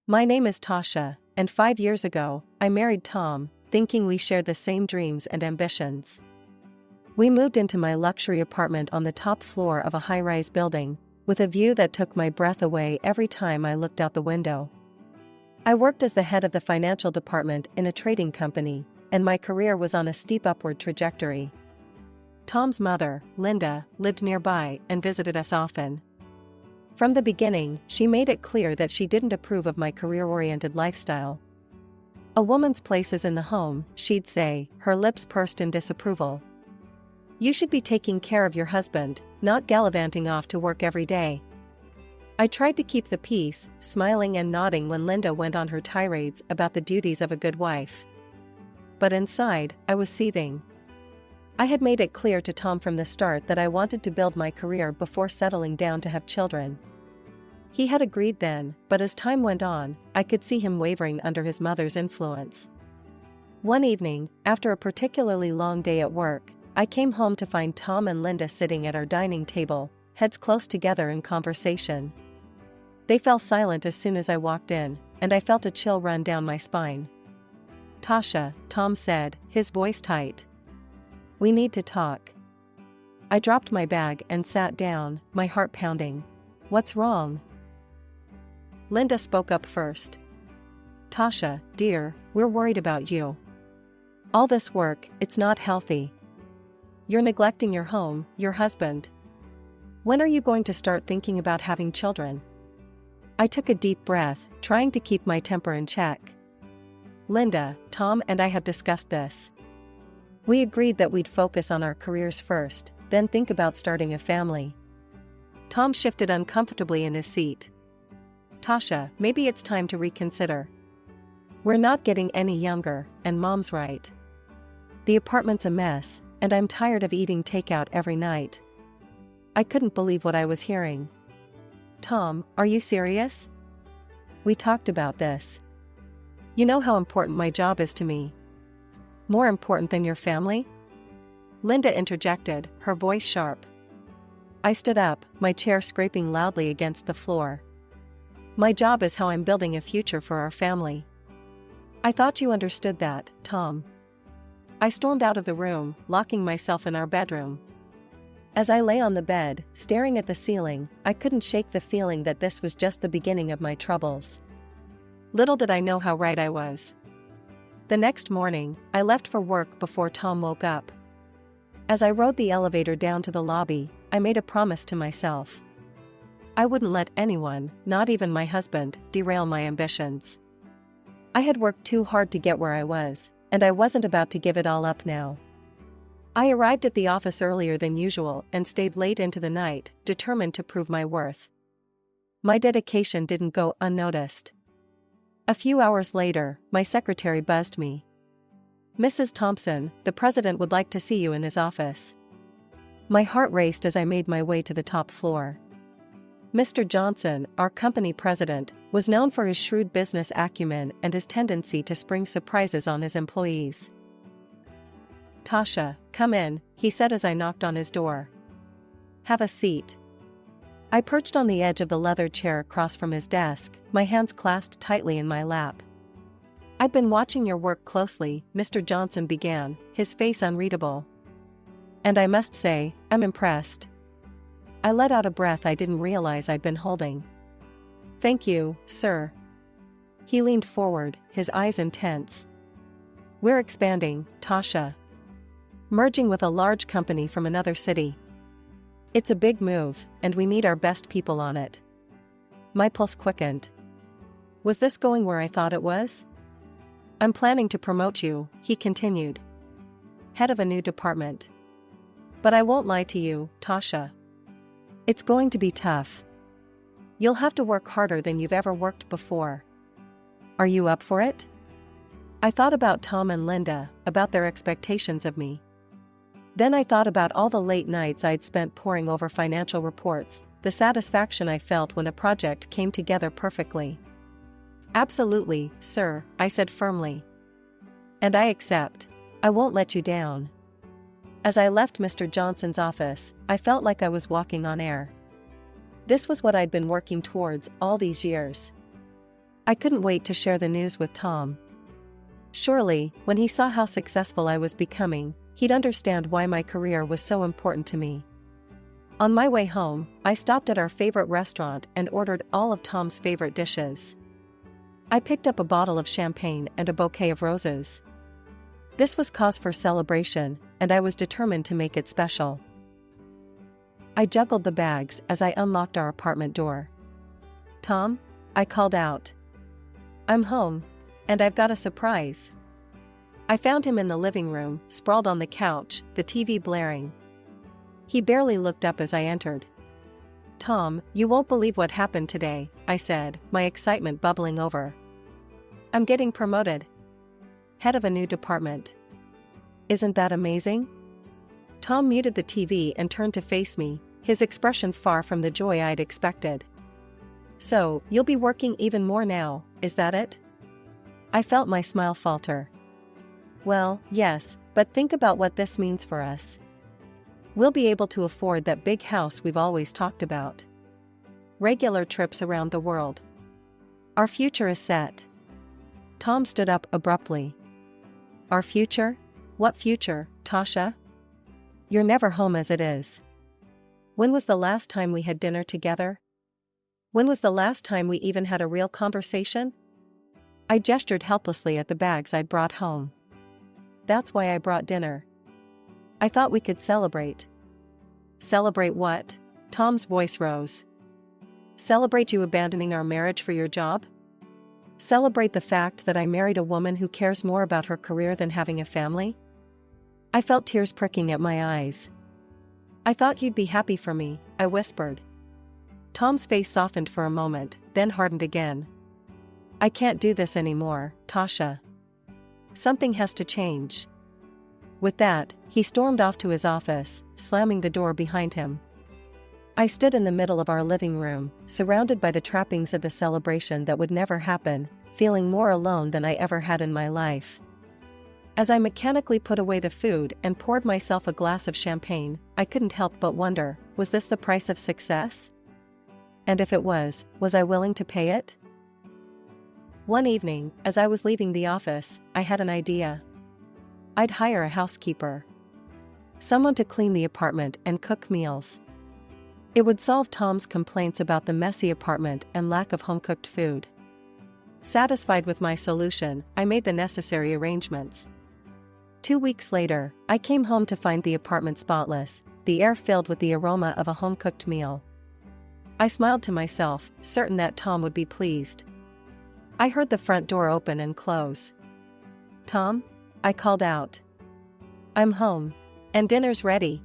My name is Tasha, and 5 years ago, I married Tom, thinking we shared the same dreams and ambitions. We moved into my luxury apartment on the top floor of a high-rise building, with a view that took my breath away every time I looked out the window. I worked as the head of the financial department in a trading company, and my career was on a steep upward trajectory. Tom's mother, Linda, lived nearby and visited us often. From the beginning, she made it clear that she didn't approve of my career-oriented lifestyle. "A woman's place is in the home," she'd say, her lips pursed in disapproval. "You should be taking care of your husband, not gallivanting off to work every day." I tried to keep the peace, smiling and nodding when Linda went on her tirades about the duties of a good wife. But inside, I was seething. I had made it clear to Tom from the start that I wanted to build my career before settling down to have children. He had agreed then, but as time went on, I could see him wavering under his mother's influence. One evening, after a particularly long day at work, I came home to find Tom and Linda sitting at our dining table, heads close together in conversation. They fell silent as soon as I walked in, and I felt a chill run down my spine. "Tasha," Tom said, his voice tight. "We need to talk." I dropped my bag and sat down, my heart pounding. "What's wrong?" Linda spoke up first. "Tasha, dear, we're worried about you. All this work, it's not healthy. You're neglecting your home, your husband. When are you going to start thinking about having children?" I took a deep breath, trying to keep my temper in check. "Linda, Tom and I have discussed this. We agreed that we'd focus on our careers first, then think about starting a family." Tom shifted uncomfortably in his seat. "Tasha, maybe it's time to reconsider. We're not getting any younger, and Mom's right. The apartment's a mess, and I'm tired of eating takeout every night." I couldn't believe what I was hearing. "Tom, are you serious? We talked about this. You know how important my job is to me. More important than your family?" Linda interjected, her voice sharp. I stood up, my chair scraping loudly against the floor. "My job is how I'm building a future for our family. I thought you understood that, Tom." I stormed out of the room, locking myself in our bedroom. As I lay on the bed, staring at the ceiling, I couldn't shake the feeling that this was just the beginning of my troubles. Little did I know how right I was. The next morning, I left for work before Tom woke up. As I rode the elevator down to the lobby, I made a promise to myself. I wouldn't let anyone, not even my husband, derail my ambitions. I had worked too hard to get where I was, and I wasn't about to give it all up now. I arrived at the office earlier than usual and stayed late into the night, determined to prove my worth. My dedication didn't go unnoticed. A few hours later, my secretary buzzed me. "Mrs. Thompson, the president would like to see you in his office." My heart raced as I made my way to the top floor. Mr. Johnson, our company president, was known for his shrewd business acumen and his tendency to spring surprises on his employees. "Tasha, come in," he said as I knocked on his door. "Have a seat." I perched on the edge of the leather chair across from his desk, my hands clasped tightly in my lap. "I've been watching your work closely," Mr. Johnson began, his face unreadable. "And I must say, I'm impressed." I let out a breath I didn't realize I'd been holding. "Thank you, sir." He leaned forward, his eyes intense. "We're expanding, Tasha. Merging with a large company from another city. It's a big move, and we need our best people on it." My pulse quickened. Was this going where I thought it was? "I'm planning to promote you," he continued. "Head of a new department. But I won't lie to you, Tasha. It's going to be tough. You'll have to work harder than you've ever worked before. Are you up for it?" I thought about Tom and Linda, about their expectations of me. Then I thought about all the late nights I'd spent poring over financial reports, the satisfaction I felt when a project came together perfectly. "Absolutely, sir," I said firmly. "And I accept. I won't let you down." As I left Mr. Johnson's office, I felt like I was walking on air. This was what I'd been working towards all these years. I couldn't wait to share the news with Tom. Surely, when he saw how successful I was becoming, he'd understand why my career was so important to me. On my way home, I stopped at our favorite restaurant and ordered all of Tom's favorite dishes. I picked up a bottle of champagne and a bouquet of roses. This was cause for celebration, and I was determined to make it special. I juggled the bags as I unlocked our apartment door. "Tom?" I called out. "I'm home. And I've got a surprise." I found him in the living room, sprawled on the couch, the TV blaring. He barely looked up as I entered. "Tom, you won't believe what happened today," I said, my excitement bubbling over. "I'm getting promoted. Head of a new department. Isn't that amazing?" Tom muted the TV and turned to face me, his expression far from the joy I'd expected. "So, you'll be working even more now, is that it?" I felt my smile falter. "Well, yes, but think about what this means for us. We'll be able to afford that big house we've always talked about. Regular trips around the world. Our future is set." Tom stood up abruptly. "Our future? What future, Tasha? You're never home as it is. When was the last time we had dinner together? When was the last time we even had a real conversation?" I gestured helplessly at the bags I'd brought home. "That's why I brought dinner. I thought we could celebrate." "Celebrate what?" Tom's voice rose. "Celebrate you abandoning our marriage for your job? Celebrate the fact that I married a woman who cares more about her career than having a family?" I felt tears pricking at my eyes. "I thought you'd be happy for me," I whispered. Tom's face softened for a moment, then hardened again. "I can't do this anymore, Tasha. Something has to change." With that, he stormed off to his office, slamming the door behind him. I stood in the middle of our living room, surrounded by the trappings of the celebration that would never happen, feeling more alone than I ever had in my life. As I mechanically put away the food and poured myself a glass of champagne, I couldn't help but wonder, was this the price of success? And if it was I willing to pay it? One evening, as I was leaving the office, I had an idea. I'd hire a housekeeper. Someone to clean the apartment and cook meals. It would solve Tom's complaints about the messy apartment and lack of home-cooked food. Satisfied with my solution, I made the necessary arrangements. 2 weeks later, I came home to find the apartment spotless, the air filled with the aroma of a home-cooked meal. I smiled to myself, certain that Tom would be pleased. I heard the front door open and close. "Tom?" I called out. "I'm home. And dinner's ready."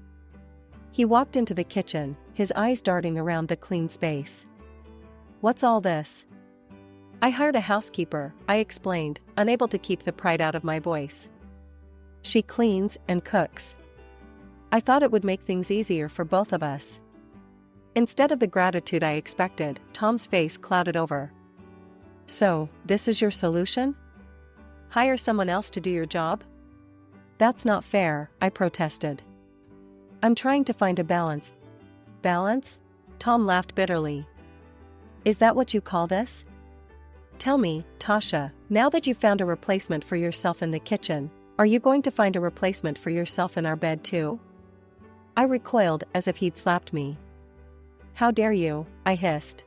He walked into the kitchen, his eyes darting around the clean space. "What's all this?" "I hired a housekeeper," I explained, unable to keep the pride out of my voice. "She cleans and cooks. I thought it would make things easier for both of us." Instead of the gratitude I expected, Tom's face clouded over. "So, this is your solution? Hire someone else to do your job?" "That's not fair," I protested. "I'm trying to find a balance." "Balance?" Tom laughed bitterly. "Is that what you call this? Tell me, Tasha, now that you've found a replacement for yourself in the kitchen, are you going to find a replacement for yourself in our bed too?" I recoiled as if he'd slapped me. "How dare you?" I hissed.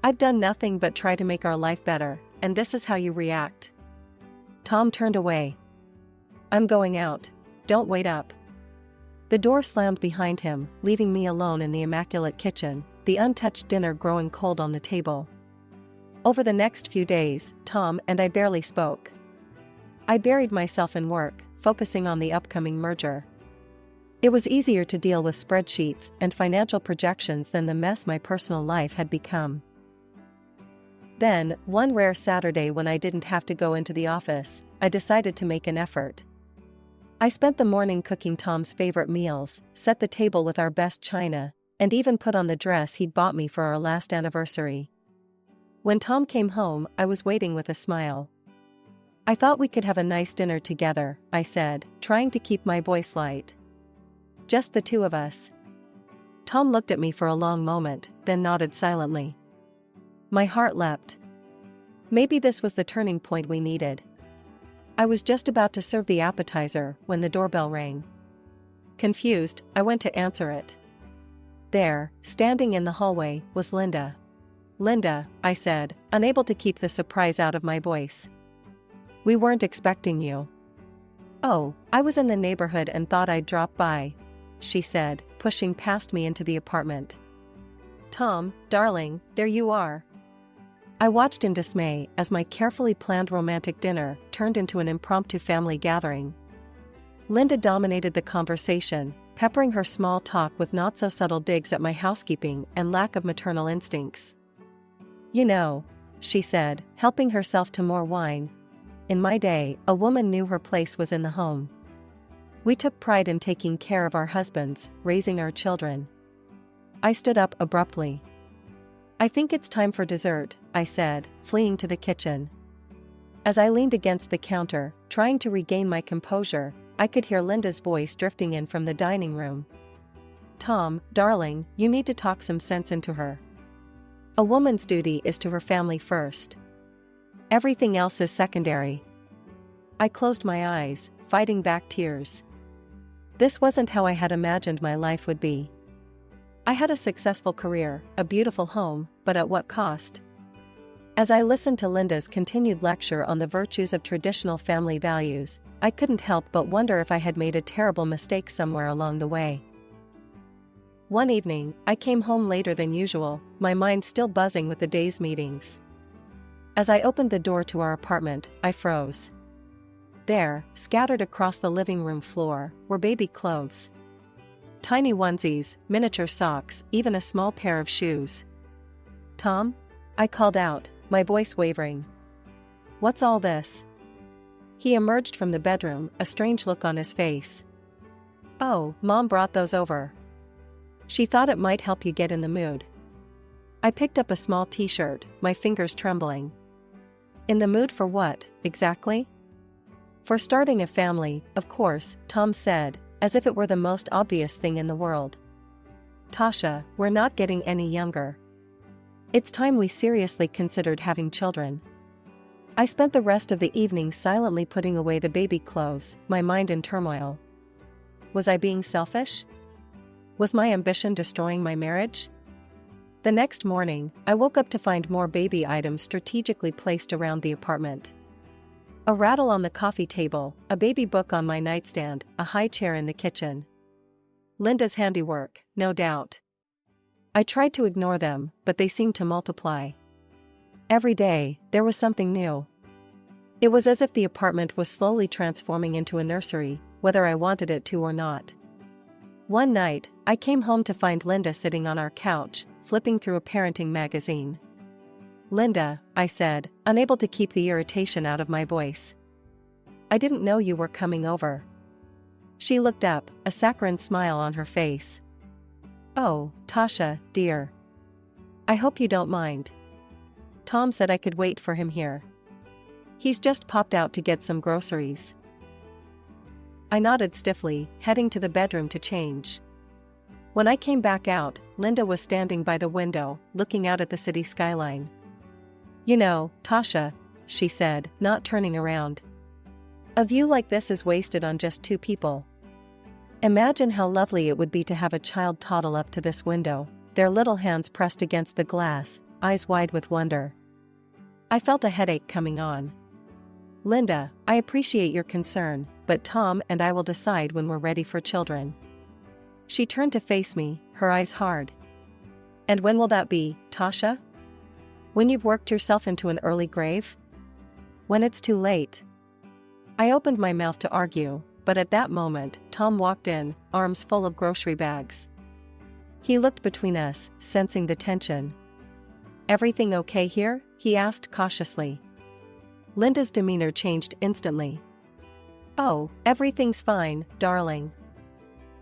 "I've done nothing but try to make our life better, and this is how you react." Tom turned away. "I'm going out. Don't wait up." The door slammed behind him, leaving me alone in the immaculate kitchen, the untouched dinner growing cold on the table. Over the next few days, Tom and I barely spoke. I buried myself in work, focusing on the upcoming merger. It was easier to deal with spreadsheets and financial projections than the mess my personal life had become. Then, one rare Saturday when I didn't have to go into the office, I decided to make an effort. I spent the morning cooking Tom's favorite meals, set the table with our best china, and even put on the dress he'd bought me for our last anniversary. When Tom came home, I was waiting with a smile. "I thought we could have a nice dinner together," I said, trying to keep my voice light. "Just the two of us." Tom looked at me for a long moment, then nodded silently. My heart leapt. Maybe this was the turning point we needed. I was just about to serve the appetizer when the doorbell rang. Confused, I went to answer it. There, standing in the hallway, was Linda. "Linda," I said, unable to keep the surprise out of my voice. "We weren't expecting you." "Oh, I was in the neighborhood and thought I'd drop by," she said, pushing past me into the apartment. "Tom, darling, there you are." I watched in dismay as my carefully planned romantic dinner turned into an impromptu family gathering. Linda dominated the conversation, peppering her small talk with not-so-subtle digs at my housekeeping and lack of maternal instincts. "You know," she said, helping herself to more wine, "in my day, a woman knew her place was in the home. We took pride in taking care of our husbands, raising our children." I stood up abruptly. "I think it's time for dessert," I said, fleeing to the kitchen. As I leaned against the counter, trying to regain my composure, I could hear Linda's voice drifting in from the dining room. "Tom, darling, you need to talk some sense into her. A woman's duty is to her family first. Everything else is secondary." I closed my eyes, fighting back tears. This wasn't how I had imagined my life would be. I had a successful career, a beautiful home, but at what cost? As I listened to Linda's continued lecture on the virtues of traditional family values, I couldn't help but wonder if I had made a terrible mistake somewhere along the way. One evening, I came home later than usual, my mind still buzzing with the day's meetings. As I opened the door to our apartment, I froze. There, scattered across the living room floor, were baby clothes. Tiny onesies, miniature socks, even a small pair of shoes. "Tom?" I called out, my voice wavering. "What's all this?" He emerged from the bedroom, a strange look on his face. "Oh, Mom brought those over. She thought it might help you get in the mood." I picked up a small t-shirt, my fingers trembling. "In the mood for what, exactly?" "For starting a family, of course," Tom said, as if it were the most obvious thing in the world. "Tasha, we're not getting any younger. It's time we seriously considered having children." I spent the rest of the evening silently putting away the baby clothes, my mind in turmoil. Was I being selfish? Was my ambition destroying my marriage? The next morning, I woke up to find more baby items strategically placed around the apartment. A rattle on the coffee table, a baby book on my nightstand, a high chair in the kitchen. Linda's handiwork, no doubt. I tried to ignore them, but they seemed to multiply. Every day, there was something new. It was as if the apartment was slowly transforming into a nursery, whether I wanted it to or not. One night, I came home to find Linda sitting on our couch, flipping through a parenting magazine. "Linda," I said, unable to keep the irritation out of my voice. "I didn't know you were coming over." She looked up, a saccharine smile on her face. "Oh, Tasha, dear. I hope you don't mind. Tom said I could wait for him here. He's just popped out to get some groceries." I nodded stiffly, heading to the bedroom to change. When I came back out, Linda was standing by the window, looking out at the city skyline. "You know, Tasha," she said, not turning around. "A view like this is wasted on just two people. Imagine how lovely it would be to have a child toddle up to this window, their little hands pressed against the glass, eyes wide with wonder." I felt a headache coming on. "Linda, I appreciate your concern, but Tom and I will decide when we're ready for children." She turned to face me, her eyes hard. "And when will that be, Tasha? When you've worked yourself into an early grave? When it's too late?" I opened my mouth to argue, but at that moment, Tom walked in, arms full of grocery bags. He looked between us, sensing the tension. "Everything okay here?" he asked cautiously. Linda's demeanor changed instantly. "Oh, everything's fine, darling.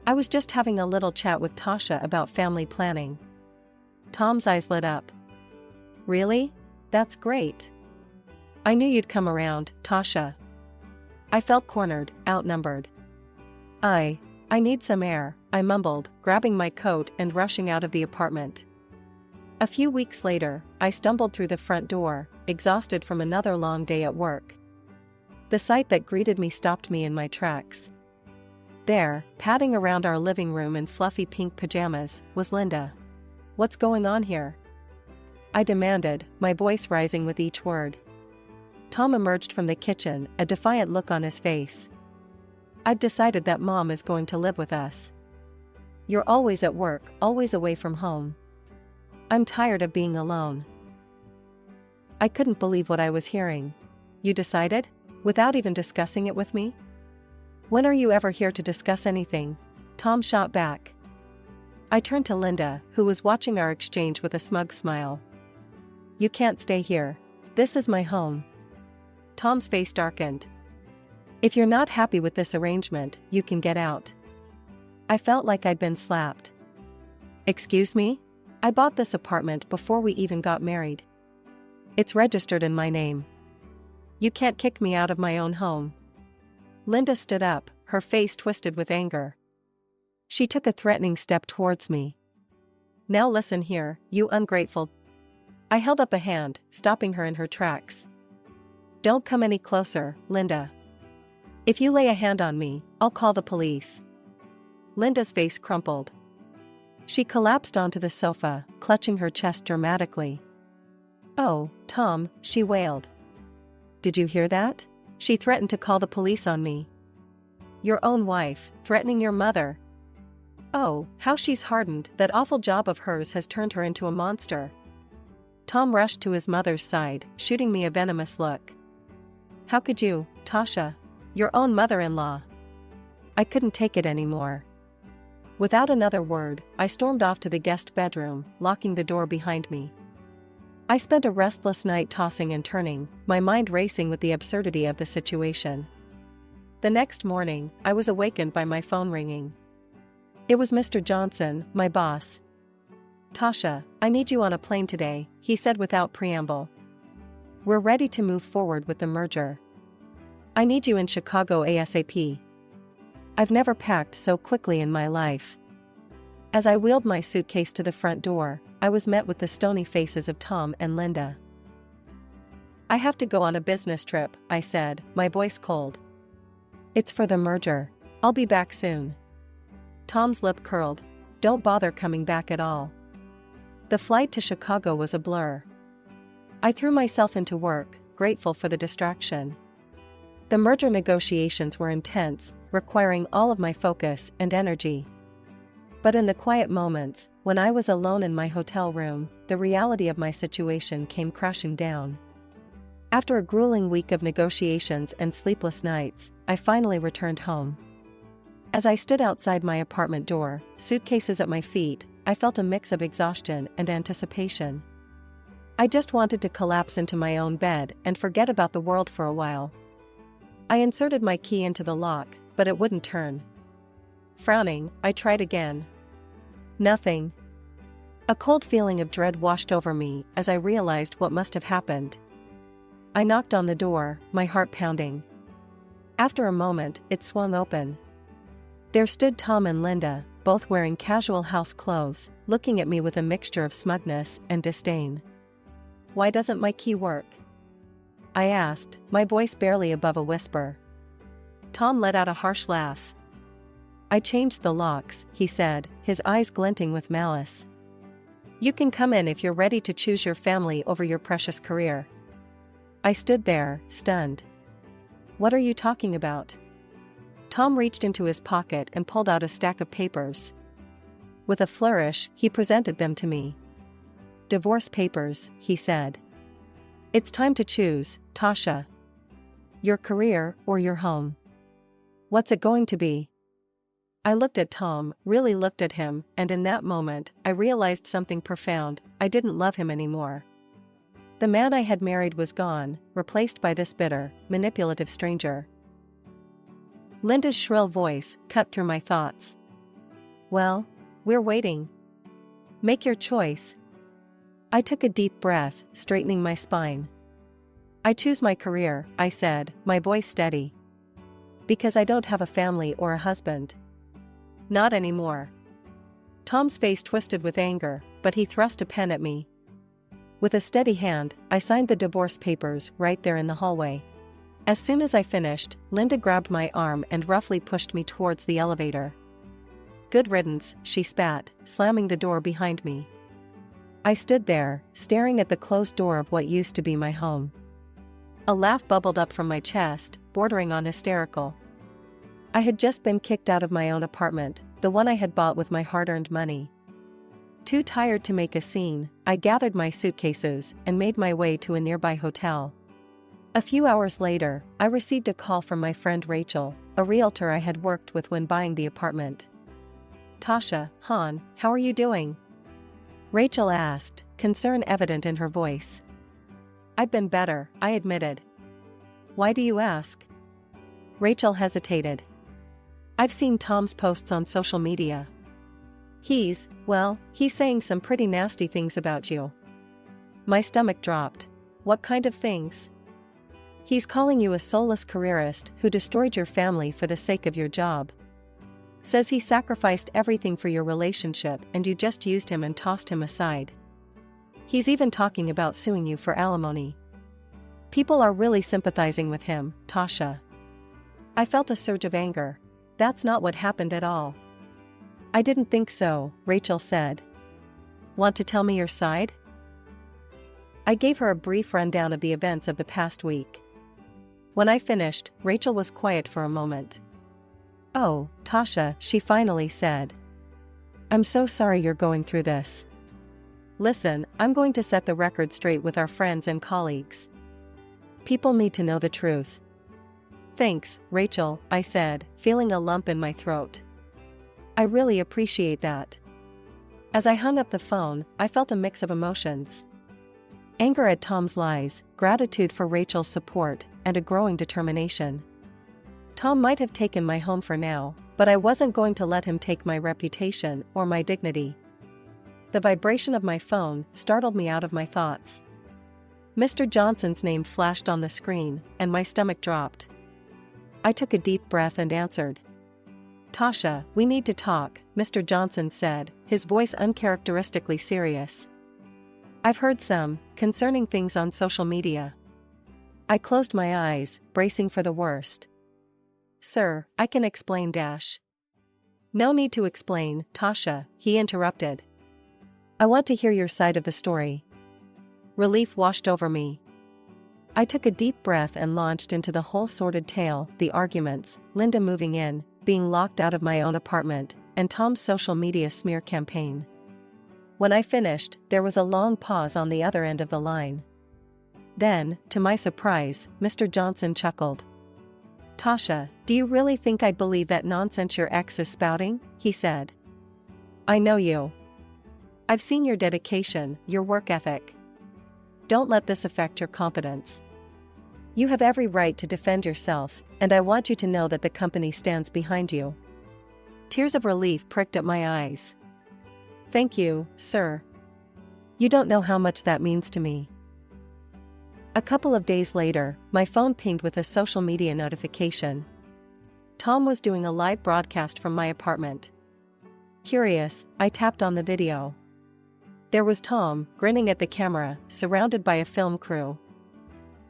I was just having a little chat with Tasha about family planning." Tom's eyes lit up. "Really? That's great. I knew you'd come around, Tasha." I felt cornered, outnumbered. I need some air," I mumbled, grabbing my coat and rushing out of the apartment. A few weeks later, I stumbled through the front door, exhausted from another long day at work. The sight that greeted me stopped me in my tracks. There, padding around our living room in fluffy pink pajamas, was Linda. "What's going on here?" I demanded, my voice rising with each word. Tom emerged from the kitchen, a defiant look on his face. "I've decided that Mom is going to live with us. You're always at work, always away from home. I'm tired of being alone." I couldn't believe what I was hearing. "You decided? Without even discussing it with me? When are you ever here to discuss anything?" Tom shot back. I turned to Linda, who was watching our exchange with a smug smile. "You can't stay here. This is my home." Tom's face darkened. "If you're not happy with this arrangement, you can get out." I felt like I'd been slapped. "Excuse me? I bought this apartment before we even got married. It's registered in my name. You can't kick me out of my own home." Linda stood up, her face twisted with anger. She took a threatening step towards me. "Now listen here, you ungrateful." I held up a hand, stopping her in her tracks. "Don't come any closer, Linda. If you lay a hand on me, I'll call the police." Linda's face crumpled. She collapsed onto the sofa, clutching her chest dramatically. "Oh, Tom," she wailed. "Did you hear that? She threatened to call the police on me." "Your own wife, threatening your mother? Oh, how she's hardened. That awful job of hers has turned her into a monster." Tom rushed to his mother's side, shooting me a venomous look. "How could you, Tasha? Your own mother-in-law." I couldn't take it anymore. Without another word, I stormed off to the guest bedroom, locking the door behind me. I spent a restless night tossing and turning, my mind racing with the absurdity of the situation. The next morning, I was awakened by my phone ringing. It was Mr. Johnson, my boss. "Tasha, I need you on a plane today," he said without preamble. "We're ready to move forward with the merger. I need you in Chicago ASAP." I've never packed so quickly in my life. As I wheeled my suitcase to the front door, I was met with the stony faces of Tom and Linda. "I have to go on a business trip," I said, my voice cold. "It's for the merger. I'll be back soon." Tom's lip curled. "Don't bother coming back at all." The flight to Chicago was a blur. I threw myself into work, grateful for the distraction. The merger negotiations were intense, requiring all of my focus and energy. But in the quiet moments, when I was alone in my hotel room, the reality of my situation came crashing down. After a grueling week of negotiations and sleepless nights, I finally returned home. As I stood outside my apartment door, suitcases at my feet, I felt a mix of exhaustion and anticipation. I just wanted to collapse into my own bed and forget about the world for a while. I inserted my key into the lock, but it wouldn't turn. Frowning, I tried again. Nothing. A cold feeling of dread washed over me as I realized what must have happened. I knocked on the door, my heart pounding. After a moment, it swung open. There stood Tom and Linda, both wearing casual house clothes, looking at me with a mixture of smugness and disdain. "Why doesn't my key work?" I asked, my voice barely above a whisper. Tom let out a harsh laugh. "I changed the locks," he said, his eyes glinting with malice. "You can come in if you're ready to choose your family over your precious career." I stood there, stunned. "What are you talking about?" Tom reached into his pocket and pulled out a stack of papers. With a flourish, he presented them to me. "Divorce papers," he said. "It's time to choose, Tasha. Your career or your home. What's it going to be?" I looked at Tom, really looked at him, and in that moment, I realized something profound. I didn't love him anymore. The man I had married was gone, replaced by this bitter, manipulative stranger. Linda's shrill voice cut through my thoughts. "Well, we're waiting. Make your choice." I took a deep breath, straightening my spine. "I choose my career," I said, my voice steady. "Because I don't have a family or a husband. Not anymore." Tom's face twisted with anger, but he thrust a pen at me. With a steady hand, I signed the divorce papers right there in the hallway. As soon as I finished, Linda grabbed my arm and roughly pushed me towards the elevator. "Good riddance," she spat, slamming the door behind me. I stood there, staring at the closed door of what used to be my home. A laugh bubbled up from my chest, bordering on hysterical. I had just been kicked out of my own apartment, the one I had bought with my hard-earned money. Too tired to make a scene, I gathered my suitcases and made my way to a nearby hotel. A few hours later, I received a call from my friend Rachel, a realtor I had worked with when buying the apartment. "Tasha, hon, how are you doing?" Rachel asked, concern evident in her voice. "I've been better," I admitted. "Why do you ask?" Rachel hesitated. "I've seen Tom's posts on social media. He's saying some pretty nasty things about you." My stomach dropped. "What kind of things?" "He's calling you a soulless careerist who destroyed your family for the sake of your job. Says he sacrificed everything for your relationship and you just used him and tossed him aside. He's even talking about suing you for alimony. People are really sympathizing with him, Tasha." I felt a surge of anger. "That's not what happened at all." "I didn't think so," Rachel said. "Want to tell me your side?" I gave her a brief rundown of the events of the past week. When I finished, Rachel was quiet for a moment. "Oh, Tasha," she finally said. "I'm so sorry you're going through this. Listen, I'm going to set the record straight with our friends and colleagues. People need to know the truth." "Thanks, Rachel," I said, feeling a lump in my throat. "I really appreciate that." As I hung up the phone, I felt a mix of emotions. Anger at Tom's lies, gratitude for Rachel's support, and a growing determination. Tom might have taken my home for now, but I wasn't going to let him take my reputation or my dignity. The vibration of my phone startled me out of my thoughts. Mr. Johnson's name flashed on the screen, and my stomach dropped. I took a deep breath and answered. "Tasha, we need to talk," Mr. Johnson said, his voice uncharacteristically serious. "I've heard some concerning things on social media." I closed my eyes, bracing for the worst. "Sir, I can explain dash." "No need to explain, Tasha," he interrupted. "I want to hear your side of the story." Relief washed over me. I took a deep breath and launched into the whole sordid tale, the arguments, Linda moving in, being locked out of my own apartment, and Tom's social media smear campaign. When I finished, there was a long pause on the other end of the line. Then, to my surprise, Mr. Johnson chuckled. "Tasha, do you really think I'd believe that nonsense your ex is spouting?" he said. "I know you. I've seen your dedication, your work ethic. Don't let this affect your confidence. You have every right to defend yourself, and I want you to know that the company stands behind you." Tears of relief pricked at my eyes. "Thank you, sir. You don't know how much that means to me." A couple of days later, my phone pinged with a social media notification. Tom was doing a live broadcast from my apartment. Curious, I tapped on the video. There was Tom, grinning at the camera, surrounded by a film crew.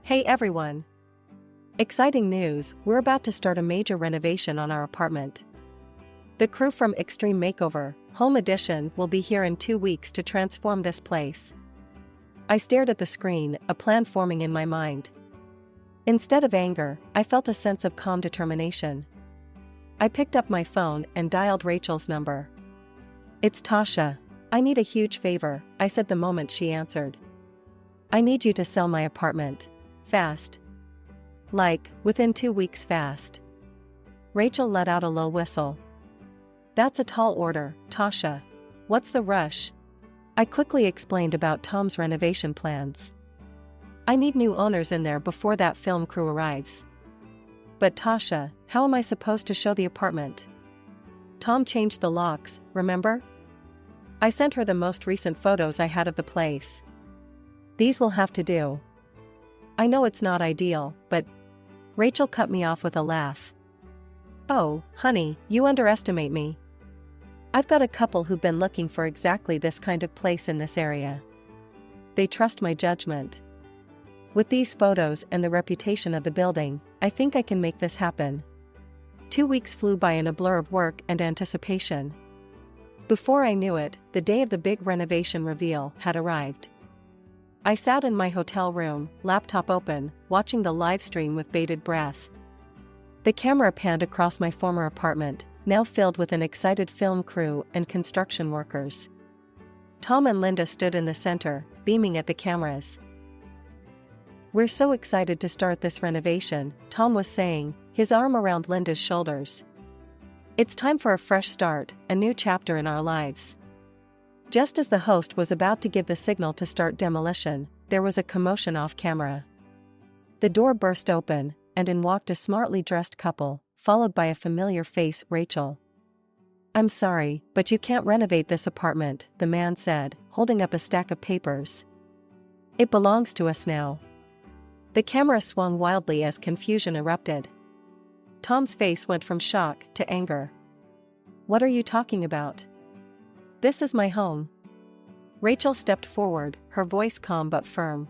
"Hey everyone! Exciting news, we're about to start a major renovation on our apartment. The crew from Extreme Makeover, Home Edition will be here in 2 weeks to transform this place." I stared at the screen, a plan forming in my mind. Instead of anger, I felt a sense of calm determination. I picked up my phone and dialed Rachel's number. "It's Tasha. I need a huge favor," I said the moment she answered. "I need you to sell my apartment. Fast. Like, within 2 weeks fast." Rachel let out a low whistle. "That's a tall order, Tasha. What's the rush?" I quickly explained about Tom's renovation plans. "I need new owners in there before that film crew arrives." "But Tasha, how am I supposed to show the apartment? Tom changed the locks, remember? I sent her the most recent photos I had of the place. These will have to do." "I know it's not ideal, but..." Rachel cut me off with a laugh. "Oh, honey, you underestimate me. I've got a couple who've been looking for exactly this kind of place in this area. they trust my judgment. With these photos and the reputation of the building, I think I can make this happen. 2 weeks flew by in a blur of work and anticipation. Before I knew it, the day of the big renovation reveal had arrived. I sat in my hotel room, laptop open, watching the live stream with bated breath. The camera panned across my former apartment, now filled with an excited film crew and construction workers. Tom and Linda stood in the center, beaming at the cameras. "We're so excited to start this renovation," Tom was saying, his arm around Linda's shoulders. "It's time for a fresh start, a new chapter in our lives." Just as the host was about to give the signal to start demolition, there was a commotion off camera. The door burst open, and in walked a smartly dressed couple, followed by a familiar face, Rachel. "I'm sorry, but you can't renovate this apartment," the man said, holding up a stack of papers. "It belongs to us now." The camera swung wildly as confusion erupted. Tom's face went from shock to anger. "What are you talking about? This is my home." Rachel stepped forward, her voice calm but firm.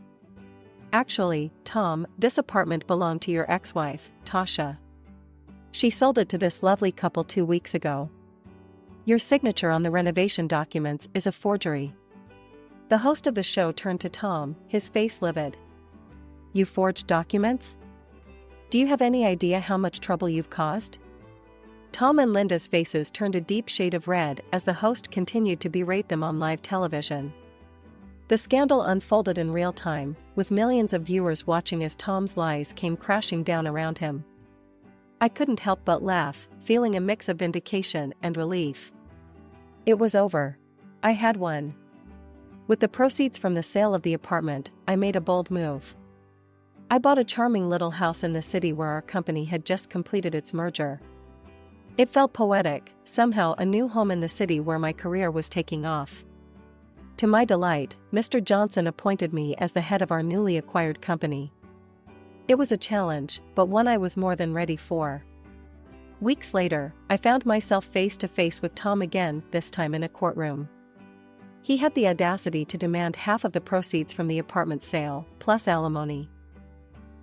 "Actually, Tom, this apartment belonged to your ex-wife, Tasha. She sold it to this lovely couple 2 weeks ago. Your signature on the renovation documents is a forgery." The host of the show turned to Tom, his face livid. "You forged documents? Do you have any idea how much trouble you've caused?" Tom and Linda's faces turned a deep shade of red as the host continued to berate them on live television. The scandal unfolded in real time, with millions of viewers watching as Tom's lies came crashing down around him. I couldn't help but laugh, feeling a mix of vindication and relief. It was over. I had won. With the proceeds from the sale of the apartment, I made a bold move. I bought a charming little house in the city where our company had just completed its merger. It felt poetic, somehow a new home in the city where my career was taking off. To my delight, Mr. Johnson appointed me as the head of our newly acquired company. It was a challenge, but one I was more than ready for. Weeks later, I found myself face to face with Tom again, this time in a courtroom. He had the audacity to demand half of the proceeds from the apartment sale, plus alimony.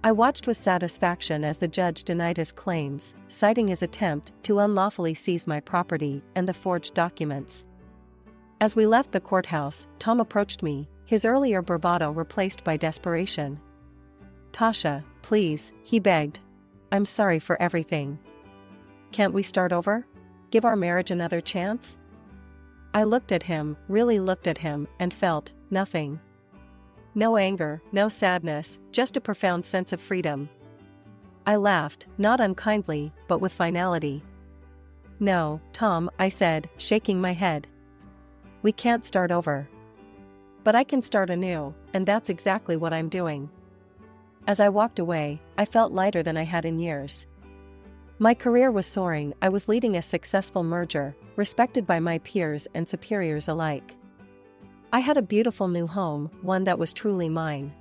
I watched with satisfaction as the judge denied his claims, citing his attempt to unlawfully seize my property and the forged documents. As we left the courthouse, Tom approached me, his earlier bravado replaced by desperation. "Tasha, please," he begged. "I'm sorry for everything. Can't we start over? Give our marriage another chance?" I looked at him, really looked at him, and felt nothing. No anger, no sadness, just a profound sense of freedom. I laughed, not unkindly, but with finality. "No, Tom," I said, shaking my head. "We can't start over. But I can start anew, and that's exactly what I'm doing." As I walked away, I felt lighter than I had in years. My career was soaring, I was leading a successful merger, respected by my peers and superiors alike. I had a beautiful new home, one that was truly mine.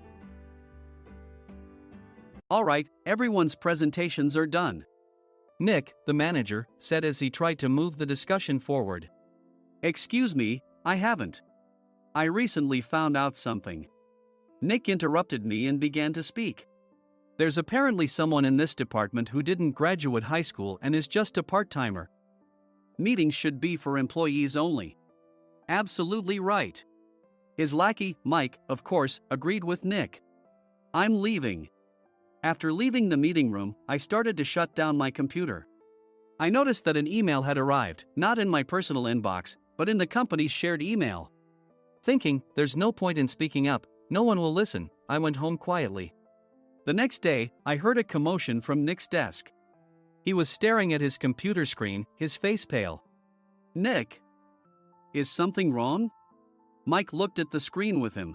All right, everyone's presentations are done. Nick, the manager, said as he tried to move the discussion forward. "Excuse me, I haven't. I recently found out something." Nick interrupted me and began to speak. "There's apparently someone in this department who didn't graduate high school and is just a part-timer. Meetings should be for employees only." "Absolutely right." His lackey, Mike, of course, agreed with Nick. "I'm leaving." After leaving the meeting room, I started to shut down my computer. I noticed that an email had arrived, not in my personal inbox, but in the company's shared email. Thinking, there's no point in speaking up, no one will listen, I went home quietly. The next day, I heard a commotion from Nick's desk. He was staring at his computer screen, his face pale. "Nick, is something wrong?" Mike looked at the screen with him.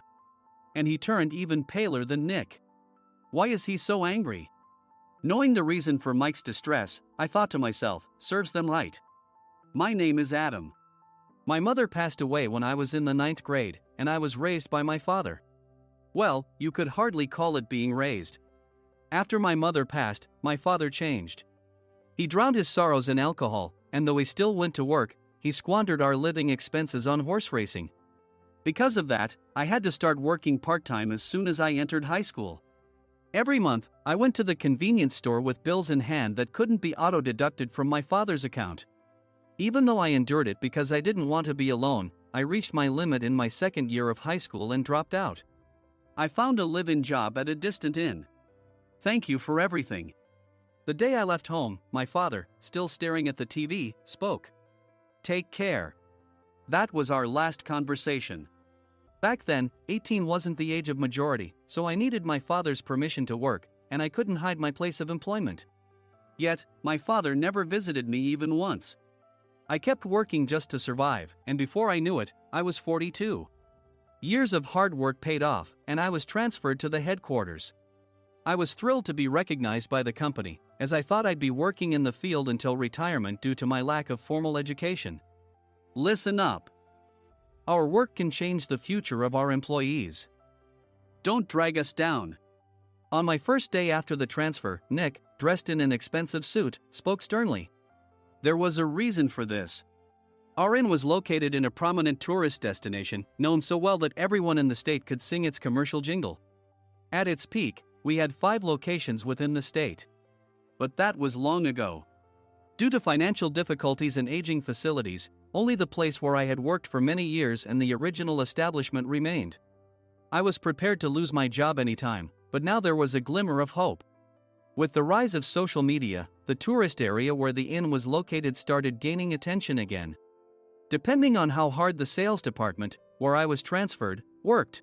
And he turned even paler than Nick. Why is he so angry? Knowing the reason for Mike's distress, I thought to myself, serves them right. My name is Adam. My mother passed away when I was in the 9th grade, and I was raised by my father. Well, you could hardly call it being raised. After my mother passed, my father changed. He drowned his sorrows in alcohol, and though he still went to work, he squandered our living expenses on horse racing. Because of that, I had to start working part-time as soon as I entered high school. Every month, I went to the convenience store with bills in hand that couldn't be auto-deducted from my father's account. Even though I endured it because I didn't want to be alone, I reached my limit in my second year of high school and dropped out. I found a live-in job at a distant inn. Thank you for everything. The day I left home, my father, still staring at the TV, spoke. Take care. That was our last conversation. Back then, 18 wasn't the age of majority, so I needed my father's permission to work, and I couldn't hide my place of employment. Yet, my father never visited me even once. I kept working just to survive, and before I knew it, I was 42. Years of hard work paid off, and I was transferred to the headquarters. I was thrilled to be recognized by the company, as I thought I'd be working in the field until retirement due to my lack of formal education. Listen up. Our work can change the future of our employees. Don't drag us down. On my first day after the transfer, Nick, dressed in an expensive suit, spoke sternly. There was a reason for this. Our inn was located in a prominent tourist destination, known so well that everyone in the state could sing its commercial jingle. At its peak, we had 5 locations within the state. But that was long ago. Due to financial difficulties and aging facilities, only the place where I had worked for many years and the original establishment remained. I was prepared to lose my job anytime, but now there was a glimmer of hope. With the rise of social media, the tourist area where the inn was located started gaining attention again. Depending on how hard the sales department, where I was transferred, worked,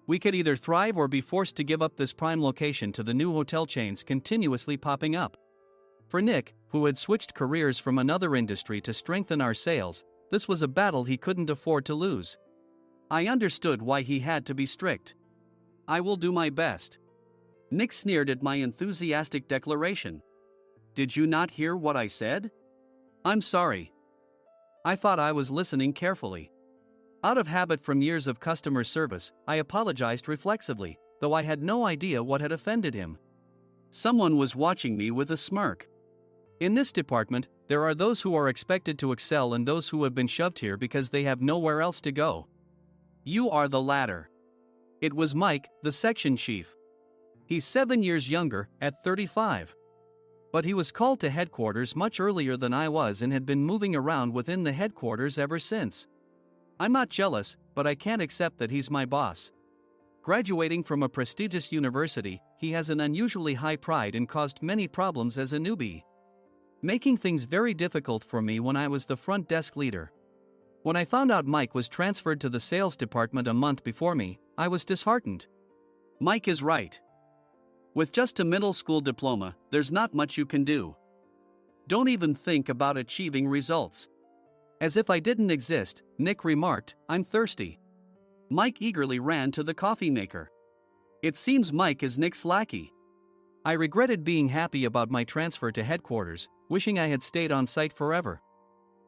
we could either thrive or be forced to give up this prime location to the new hotel chains continuously popping up. For Nick, who had switched careers from another industry to strengthen our sales, this was a battle he couldn't afford to lose. I understood why he had to be strict. I will do my best. Nick sneered at my enthusiastic declaration. Did you not hear what I said? I'm sorry. I thought I was listening carefully. Out of habit from years of customer service, I apologized reflexively, though I had no idea what had offended him. Someone was watching me with a smirk. In this department, there are those who are expected to excel and those who have been shoved here because they have nowhere else to go. You are the latter. It was Mike, the section chief. He's 7 years younger, at 35. But he was called to headquarters much earlier than I was and had been moving around within the headquarters ever since. I'm not jealous, but I can't accept that he's my boss. Graduating from a prestigious university, he has an unusually high pride and caused many problems as a newbie, making things very difficult for me when I was the front desk leader. When I found out Mike was transferred to the sales department a month before me, I was disheartened. Mike is right. With just a middle school diploma, there's not much you can do. Don't even think about achieving results. As if I didn't exist, Nick remarked, I'm thirsty. Mike eagerly ran to the coffee maker. It seems Mike is Nick's lackey. I regretted being happy about my transfer to headquarters, wishing I had stayed on site forever.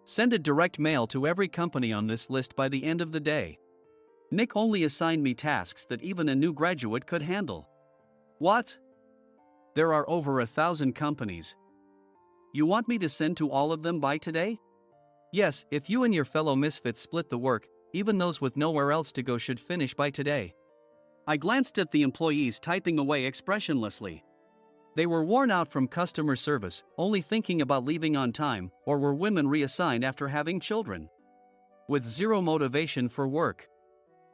Send a direct mail to every company on this list by the end of the day. Nick only assigned me tasks that even a new graduate could handle. What? There are over 1,000 companies. You want me to send to all of them by today? Yes, if you and your fellow misfits split the work, even those with nowhere else to go should finish by today. I glanced at the employees typing away expressionlessly. They were worn out from customer service, only thinking about leaving on time, or were women reassigned after having children, with zero motivation for work.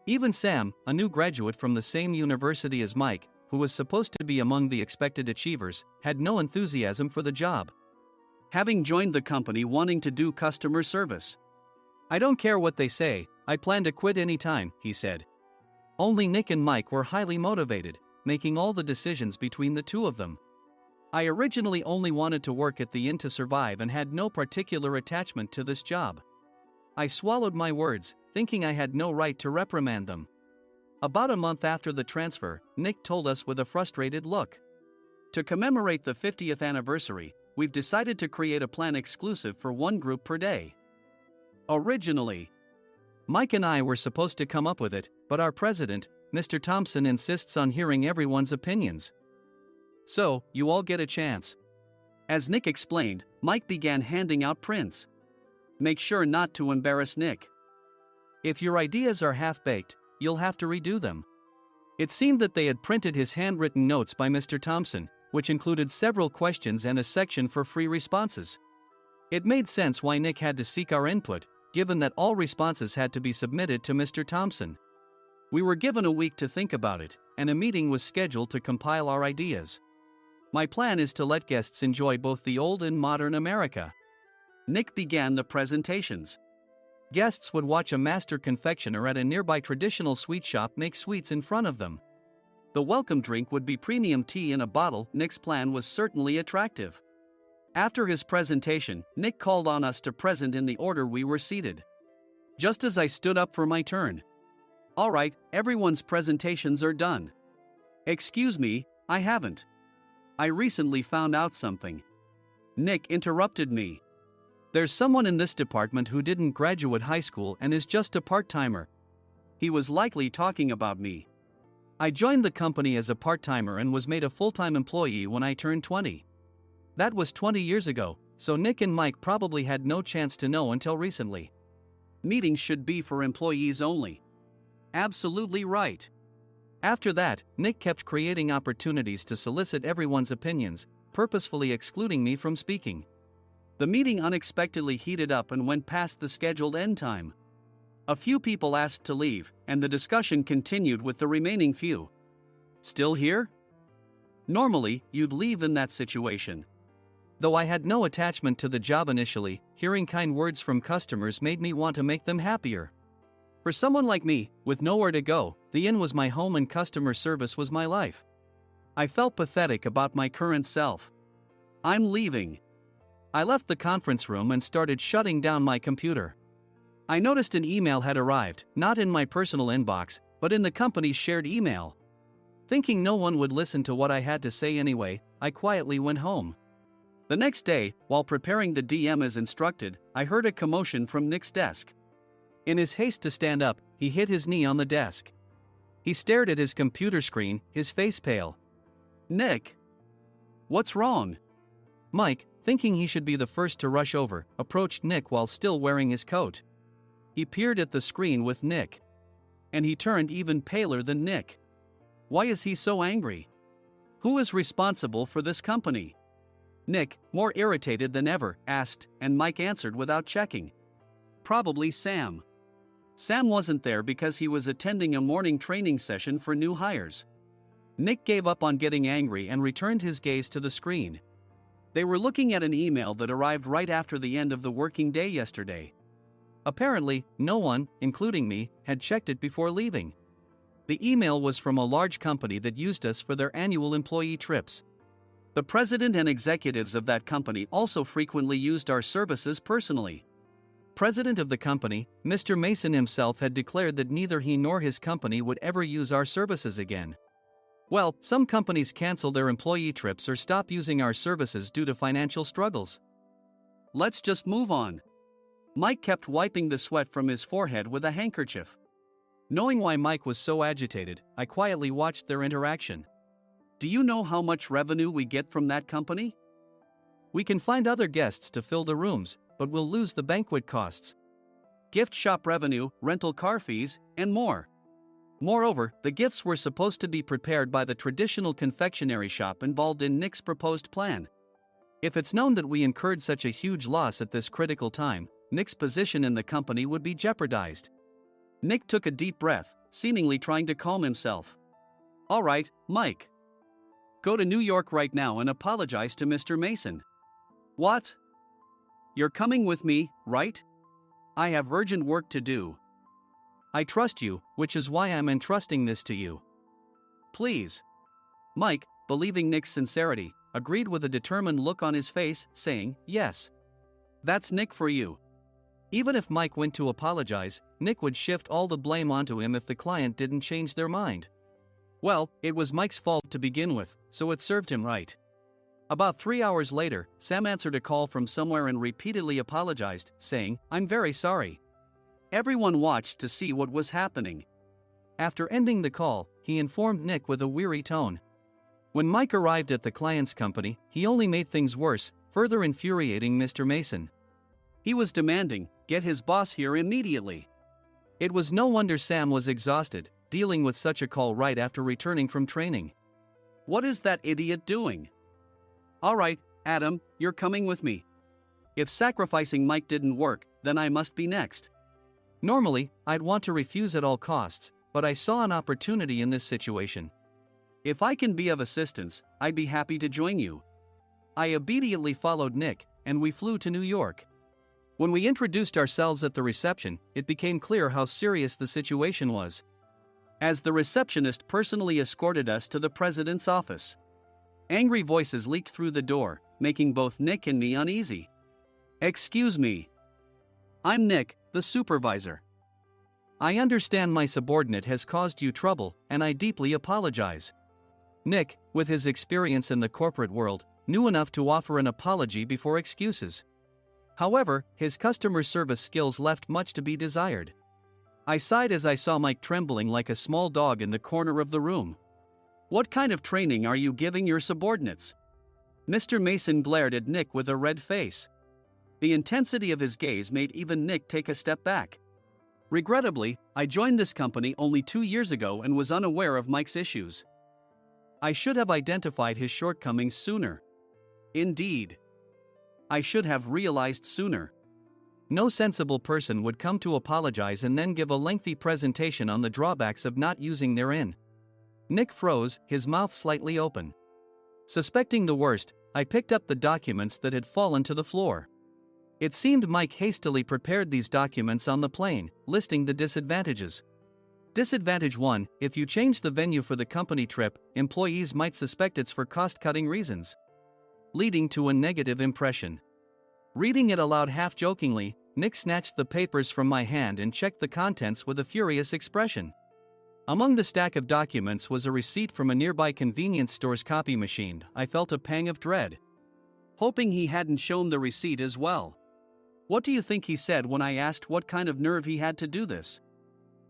Even Sam, a new graduate from the same university as Mike, who was supposed to be among the expected achievers, had no enthusiasm for the job, having joined the company wanting to do customer service. I don't care what they say, I plan to quit anytime, he said. Only Nick and Mike were highly motivated, making all the decisions between the two of them. I originally only wanted to work at the inn to survive and had no particular attachment to this job. I swallowed my words, thinking I had no right to reprimand them. About a month after the transfer, Nick told us with a frustrated look. To commemorate the 50th anniversary, we've decided to create a plan exclusive for one group per day. Originally, Mike and I were supposed to come up with it, but our president, Mr. Thompson, insists on hearing everyone's opinions. So, you all get a chance. As Nick explained, Mike began handing out prints. Make sure not to embarrass Nick. If your ideas are half-baked, you'll have to redo them. It seemed that they had printed his handwritten notes by Mr. Thompson, which included several questions and a section for free responses. It made sense why Nick had to seek our input, given that all responses had to be submitted to Mr. Thompson. We were given a week to think about it, and a meeting was scheduled to compile our ideas. My plan is to let guests enjoy both the old and modern America. Nick began the presentations. Guests would watch a master confectioner at a nearby traditional sweet shop make sweets in front of them. The welcome drink would be premium tea in a bottle. Nick's plan was certainly attractive. After his presentation, Nick called on us to present in the order we were seated. Just as I stood up for my turn. "All right, everyone's presentations are done." "Excuse me, I haven't. I recently found out something." Nick interrupted me. "There's someone in this department who didn't graduate high school and is just a part-timer." He was likely talking about me. I joined the company as a part-timer and was made a full-time employee when I turned 20. That was 20 years ago, so Nick and Mike probably had no chance to know until recently. Meetings should be for employees only. Absolutely right. After that, Nick kept creating opportunities to solicit everyone's opinions, purposefully excluding me from speaking. The meeting unexpectedly heated up and went past the scheduled end time. A few people asked to leave, and the discussion continued with the remaining few. "Still here?" Normally, you'd leave in that situation. Though I had no attachment to the job initially, hearing kind words from customers made me want to make them happier. For someone like me, with nowhere to go, the inn was my home and customer service was my life. I felt pathetic about my current self. "I'm leaving." I left the conference room and started shutting down my computer. I noticed an email had arrived, not in my personal inbox, but in the company's shared email. Thinking no one would listen to what I had to say anyway, I quietly went home. The next day, while preparing the DM as instructed, I heard a commotion from Nick's desk. In his haste to stand up, he hit his knee on the desk. He stared at his computer screen, his face pale. "Nick? What's wrong?" Mike, thinking he should be the first to rush over, approached Nick while still wearing his coat. He peered at the screen with Nick. And he turned even paler than Nick. Why is he so angry? Who is responsible for this company? Nick, more irritated than ever, asked, and Mike answered without checking. Probably Sam. Sam wasn't there because he was attending a morning training session for new hires. Nick gave up on getting angry and returned his gaze to the screen. They were looking at an email that arrived right after the end of the working day yesterday. Apparently, no one, including me, had checked it before leaving. The email was from a large company that used us for their annual employee trips. The president and executives of that company also frequently used our services personally. President of the company, Mr. Mason himself, had declared that neither he nor his company would ever use our services again. Well, some companies cancel their employee trips or stop using our services due to financial struggles. Let's just move on. Mike kept wiping the sweat from his forehead with a handkerchief. Knowing why Mike was so agitated, I quietly watched their interaction. Do you know how much revenue we get from that company? We can find other guests to fill the rooms, but we'll lose the banquet costs, gift shop revenue, rental car fees, and more. Moreover, the gifts were supposed to be prepared by the traditional confectionery shop involved in Nick's proposed plan. If it's known that we incurred such a huge loss at this critical time, Nick's position in the company would be jeopardized. Nick took a deep breath, seemingly trying to calm himself. All right, Mike. Go to New York right now and apologize to Mr. Mason. What? You're coming with me, right? I have urgent work to do. I trust you, which is why I'm entrusting this to you. Please. Mike, believing Nick's sincerity, agreed with a determined look on his face, saying, yes. That's Nick for you. Even if Mike went to apologize, Nick would shift all the blame onto him if the client didn't change their mind. Well, it was Mike's fault to begin with, so it served him right. About 3 hours later, Sam answered a call from somewhere and repeatedly apologized, saying, I'm very sorry. Everyone watched to see what was happening. After ending the call, he informed Nick with a weary tone. When Mike arrived at the client's company, he only made things worse, further infuriating Mr. Mason. He was demanding, get his boss here immediately. It was no wonder Sam was exhausted, dealing with such a call right after returning from training. What is that idiot doing? Alright, Adam, you're coming with me. If sacrificing Mike didn't work, then I must be next. Normally, I'd want to refuse at all costs, but I saw an opportunity in this situation. If I can be of assistance, I'd be happy to join you. I obediently followed Nick, and we flew to New York. When we introduced ourselves at the reception, it became clear how serious the situation was, as the receptionist personally escorted us to the president's office. Angry voices leaked through the door, making both Nick and me uneasy. Excuse me. I'm Nick, the supervisor. I understand my subordinate has caused you trouble, and I deeply apologize. Nick, with his experience in the corporate world, knew enough to offer an apology before excuses. However, his customer service skills left much to be desired. I sighed as I saw Mike trembling like a small dog in the corner of the room. What kind of training are you giving your subordinates? Mr. Mason glared at Nick with a red face. The intensity of his gaze made even Nick take a step back. Regrettably, I joined this company only 2 years ago and was unaware of Mike's issues. I should have identified his shortcomings sooner. Indeed, I should have realized sooner. No sensible person would come to apologize and then give a lengthy presentation on the drawbacks of not using their in. Nick froze, his mouth slightly open. Suspecting the worst, I picked up the documents that had fallen to the floor. It seemed Mike hastily prepared these documents on the plane, listing the disadvantages. Disadvantage 1: if you change the venue for the company trip, employees might suspect it's for cost-cutting reasons, leading to a negative impression. Reading it aloud half-jokingly, Nick snatched the papers from my hand and checked the contents with a furious expression. Among the stack of documents was a receipt from a nearby convenience store's copy machine. I felt a pang of dread, hoping he hadn't shown the receipt as well. What do you think he said when I asked what kind of nerve he had to do this?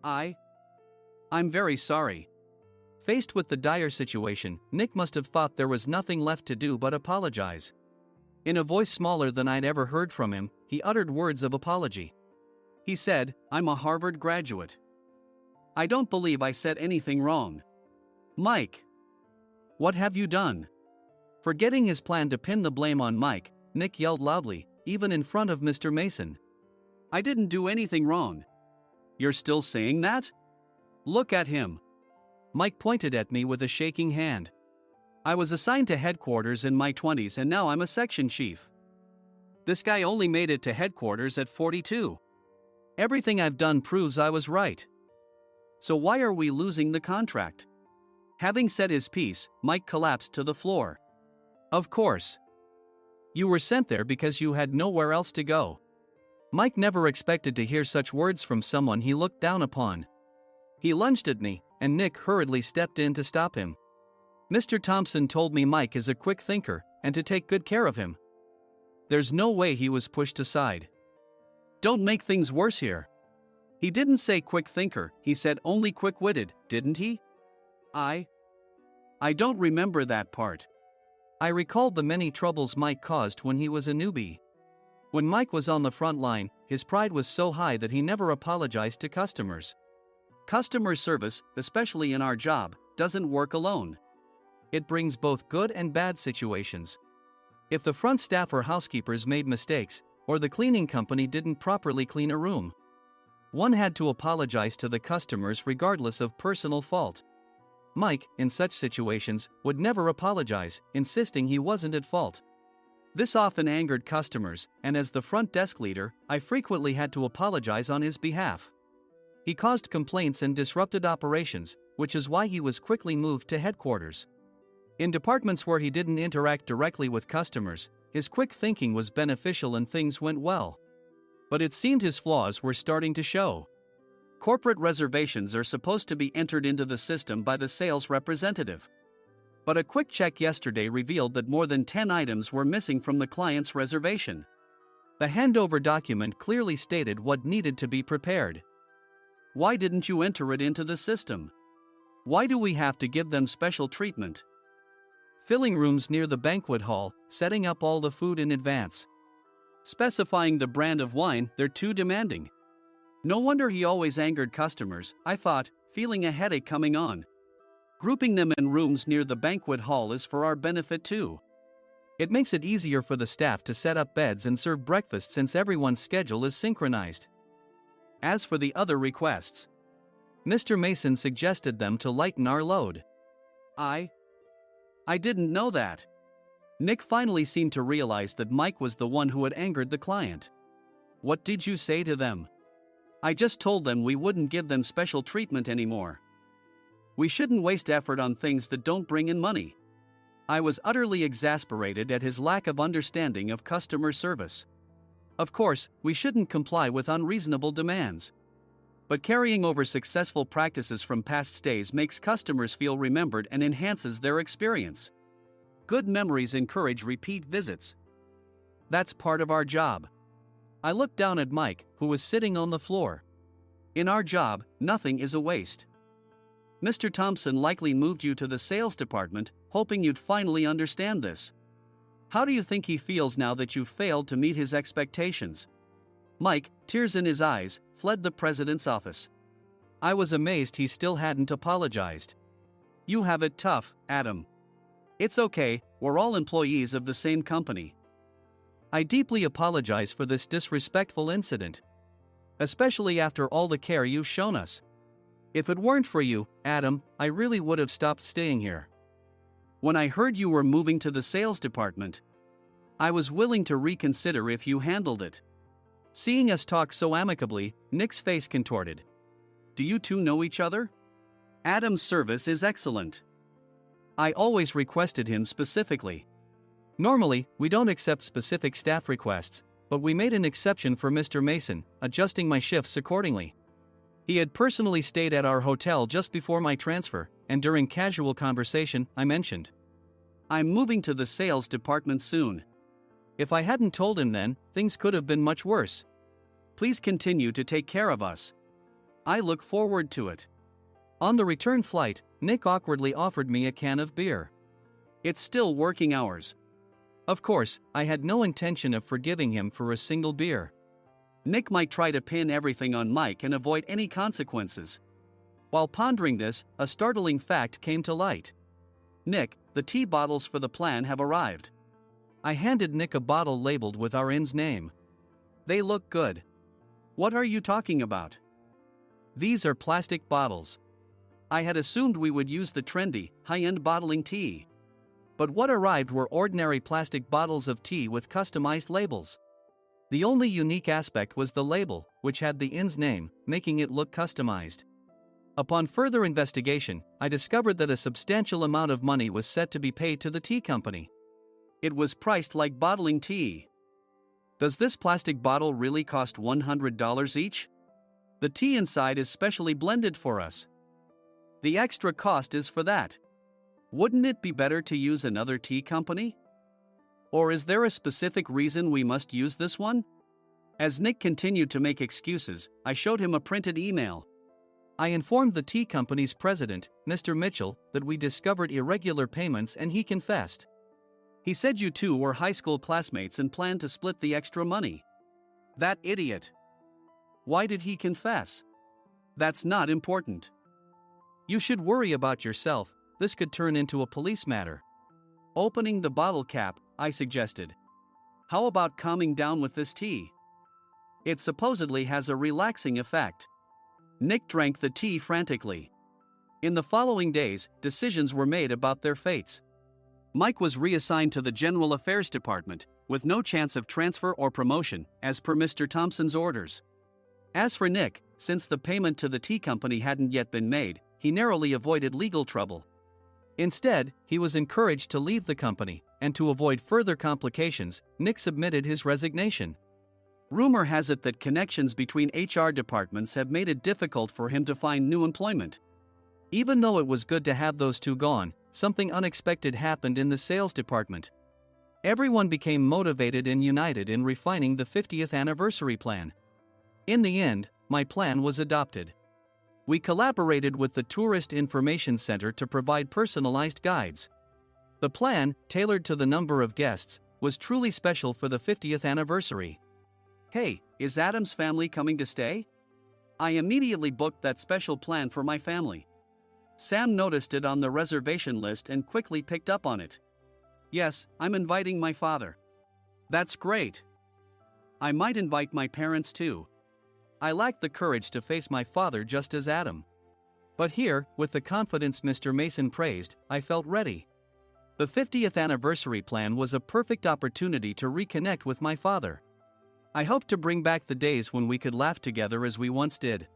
I'm very sorry. Faced with the dire situation, Nick must have thought there was nothing left to do but apologize. In a voice smaller than I'd ever heard from him, he uttered words of apology. He said, "I'm a Harvard graduate. I don't believe I said anything wrong." Mike, what have you done? Forgetting his plan to pin the blame on Mike, Nick yelled loudly, even in front of Mr. Mason. I didn't do anything wrong. You're still saying that? Look at him. Mike pointed at me with a shaking hand. I was assigned to headquarters in my 20s and now I'm a section chief. This guy only made it to headquarters at 42. Everything I've done proves I was right. So why are we losing the contract? Having said his piece, Mike collapsed to the floor. Of course. You were sent there because you had nowhere else to go. Mike never expected to hear such words from someone he looked down upon. He lunged at me, and Nick hurriedly stepped in to stop him. Mr. Thompson told me Mike is a quick thinker, and to take good care of him. There's no way he was pushed aside. Don't make things worse here. He didn't say quick thinker, he said only quick-witted, didn't he? I don't remember that part. I recalled the many troubles Mike caused when he was a newbie. When Mike was on the front line, his pride was so high that he never apologized to customers. Customer service, especially in our job, doesn't work alone. It brings both good and bad situations. If the front staff or housekeepers made mistakes, or the cleaning company didn't properly clean a room, one had to apologize to the customers regardless of personal fault. Mike, in such situations, would never apologize, insisting he wasn't at fault. This often angered customers, and as the front desk leader, I frequently had to apologize on his behalf. He caused complaints and disrupted operations, which is why he was quickly moved to headquarters. In departments where he didn't interact directly with customers, his quick thinking was beneficial and things went well. But it seemed his flaws were starting to show. Corporate reservations are supposed to be entered into the system by the sales representative. But a quick check yesterday revealed that more than 10 items were missing from the client's reservation. The handover document clearly stated what needed to be prepared. Why didn't you enter it into the system? Why do we have to give them special treatment? Filling rooms near the banquet hall, setting up all the food in advance. Specifying the brand of wine, they're too demanding. No wonder he always angered customers, I thought, feeling a headache coming on. Grouping them in rooms near the banquet hall is for our benefit too. It makes it easier for the staff to set up beds and serve breakfast since everyone's schedule is synchronized. As for the other requests, Mr. Mason suggested them to lighten our load. I didn't know that. Nick finally seemed to realize that Mike was the one who had angered the client. What did you say to them? I just told them we wouldn't give them special treatment anymore. We shouldn't waste effort on things that don't bring in money. I was utterly exasperated at his lack of understanding of customer service. Of course, we shouldn't comply with unreasonable demands. But carrying over successful practices from past stays makes customers feel remembered and enhances their experience. Good memories encourage repeat visits. That's part of our job. I looked down at Mike, who was sitting on the floor. In our job, nothing is a waste. Mr. Thompson likely moved you to the sales department, hoping you'd finally understand this. How do you think he feels now that you've failed to meet his expectations? Mike, tears in his eyes, fled the president's office. I was amazed he still hadn't apologized. You have it tough, Adam. It's okay, we're all employees of the same company. I deeply apologize for this disrespectful incident. Especially after all the care you've shown us. If it weren't for you, Adam, I really would have stopped staying here. When I heard you were moving to the sales department, I was willing to reconsider if you handled it. Seeing us talk so amicably, Nick's face contorted. Do you two know each other? Adam's service is excellent. I always requested him specifically. Normally, we don't accept specific staff requests, but we made an exception for Mr. Mason, adjusting my shifts accordingly. He had personally stayed at our hotel just before my transfer, and during casual conversation, I mentioned, I'm moving to the sales department soon. If I hadn't told him then, things could have been much worse. Please continue to take care of us. I look forward to it. On the return flight, Nick awkwardly offered me a can of beer. It's still working hours. Of course, I had no intention of forgiving him for a single beer. Nick might try to pin everything on Mike and avoid any consequences. While pondering this, a startling fact came to light. Nick, the tea bottles for the plan have arrived. I handed Nick a bottle labeled with our inn's name. They look good. What are you talking about? These are plastic bottles. I had assumed we would use the trendy, high-end bottling tea. But what arrived were ordinary plastic bottles of tea with customized labels. The only unique aspect was the label, which had the inn's name, making it look customized. Upon further investigation, I discovered that a substantial amount of money was set to be paid to the tea company. It was priced like bottling tea. Does this plastic bottle really cost $100 each? The tea inside is specially blended for us. The extra cost is for that. Wouldn't it be better to use another tea company? Or is there a specific reason we must use this one? As Nick continued to make excuses, I showed him a printed email. I informed the tea company's president, Mr. Mitchell, that we discovered irregular payments and he confessed. He said you two were high school classmates and planned to split the extra money. That idiot. Why did he confess? That's not important. You should worry about yourself, this could turn into a police matter. Opening the bottle cap, I suggested. How about calming down with this tea? It supposedly has a relaxing effect. Nick drank the tea frantically. In the following days, decisions were made about their fates. Mike was reassigned to the General Affairs Department, with no chance of transfer or promotion, as per Mr. Thompson's orders. As for Nick, since the payment to the tea company hadn't yet been made, he narrowly avoided legal trouble. Instead, he was encouraged to leave the company, and to avoid further complications, Nick submitted his resignation. Rumor has it that connections between HR departments have made it difficult for him to find new employment. Even though it was good to have those two gone, something unexpected happened in the sales department. Everyone became motivated and united in refining the 50th anniversary plan. In the end, my plan was adopted. We collaborated with the Tourist Information Center to provide personalized guides. The plan, tailored to the number of guests, was truly special for the 50th anniversary. Hey, is Adam's family coming to stay? I immediately booked that special plan for my family. Sam noticed it on the reservation list and quickly picked up on it. Yes, I'm inviting my father. That's great. I might invite my parents too. I lacked the courage to face my father just as Adam. But here, with the confidence Mr. Mason praised, I felt ready. The 50th anniversary plan was a perfect opportunity to reconnect with my father. I hoped to bring back the days when we could laugh together as we once did.